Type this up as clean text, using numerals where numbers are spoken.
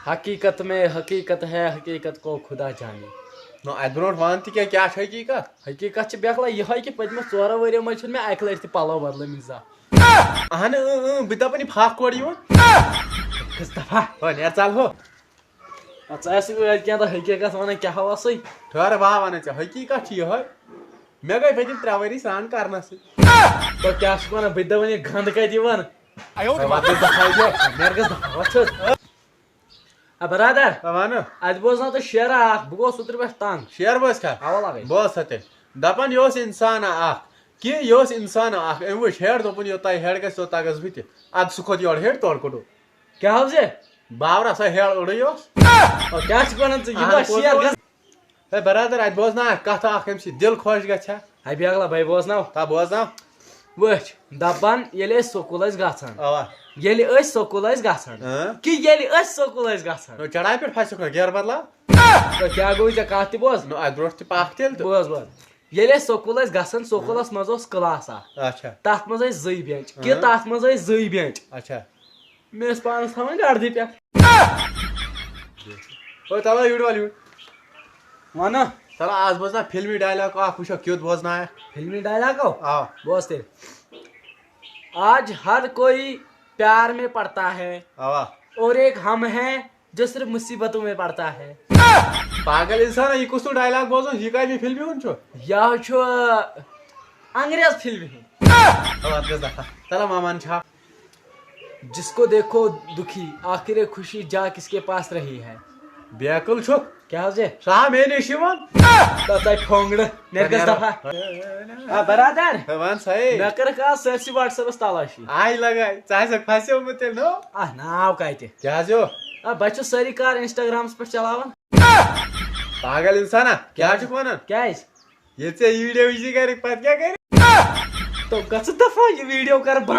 حقیقت میں حقیقت ہے حقیقت کو خدا جانے. نو ات برونٹ وان تہ کیا حقیقت حقیقت چھ بیکلا یہ کہ پتمہ 4 ؤریو مے چھ مے اکہ لٹہ تہ پلو بدلمت زانٛہہ. اہن بہ دپن یہ پھاکھ کور یون کس دفعہ ہو نیر ژل ہو ژٕ کینٛہہ دۄہ حقیقت ونان کیٛاہ ہوا سٕے. ٹھہر وا ونان ژےٚ حقیقت چھ یہ مے گئی پتم 3 ؤری سران کرنس تو کیٛاہ چھُکھ ونان بہٕ تہِ دپان یہِ گنٛد کتہِ یِوان. نیر گژھ دفعہ وچھس برادر ون اتہِ بوزناو ژٕ شیرا اکھ بہٕ گوس اوترٕ پٮ۪ٹھ تنگ. شیر بوز کھا اوا لگے بوز تیٚلہِ دپان یہ انسان اخ کہ یہ انسان اخ ام وچ ہیڈ دوٚپُن یوٚتام ہیڈ گژھِ توٚتام گژھٕ بہٕ تہِ ادٕ سُہ کھوٚت یورٕ ہیڈ تورٕ کوٚڑُن کیٛاہ حظ یہِ باورا سۄ ہیڈ اوٚڑٕے اوس کیٛاہ چھُکھ ونان ژٕ یہِ دۄہ شیر گژھ. ہے برادر اتہِ بوزنا کتھ اکھ امہِ سۭتۍ دل خۄش گژھِ ہا ہے بیگلا بھاے بوزناو تا بوزناو وٕچھ دپان ییٚلہِ أسۍ سکوٗل ٲسۍ گژھان اوا ییٚلہِ أسۍ سکوٗل ٲسۍ گژھان کہِ ییٚلہِ أسۍ سکوٗل ٲسۍ گژھان چڑایہِ پٮ۪ٹھ پھسیُک نا گیر بدلاو کیٛاہ گوٚو ژےٚ کتھ تہِ بوز نو اتہِ برونٛٹھ تہِ پاکھ تیٚلہِ تہٕ بوز بوز ییٚلہِ أسۍ سکوٗل ٲسۍ گژھان سکوٗلس منٛز اوس کلاس اکھ اچھا تتھ منٛز ٲسۍ 2 بینٛچ کہِ تتھ منٛز ٲسۍ 2 بینٛچ اچھا مےٚ ٲسۍ پانس تھاوان گردِ پٮ۪ٹھ. او تلا یوٗر وال یوٗر ون تلا آز بوزنا فلمی ڈایلاگ اکھ وٕچھو کیُتھ بوزنایکھ فلمی ڈائلاگو آ بوز تیٚلہِ آج ہر کوئی پیار میں پڑتا ہے اوا اور ایک ہم ہیں جو صرف مصیبتوں میں پڑتا ہے. پاگل انسان یہ کُس ڈایلاگ بوزن یہ کتہِ فلمی ہُنٛد چھُ یہ چھُ انگریز فلمہِ ہُنٛد. تلا مامان چھا جس کو دیکھو دکھی آخر خوشی جا کس کے پاس رہی ہے. بیکل چھُکھ کیٛاہ حظ یہِ سا مے نِش یِوان تۄہہِ ٹھونٛگڑٕ مےٚ گژھِ دفعہ برادر ون سا ہے مےٚ کٔرٕکھ آز سٲرسٕے واٹس ایپس تلاشی. آے لگاے ژٕ آسکھ پھسیومُت تیٚلہِ نو ناو کتہِ کیٛاہ حظ یو بہٕ چھُس سٲری کار انسٹاگرامس پٮ۪ٹھ چلاوان. پاگل انسانا کیٛاہ چھُکھ ونان کیٛازِ ییٚلہِ ژےٚ یہِ ویٖڈیو وٕچھی کرکھ پتہٕ کیٛاہ کرِ تو گژھٕ دفعہ یہِ ویٖڈیو کر بنٛد.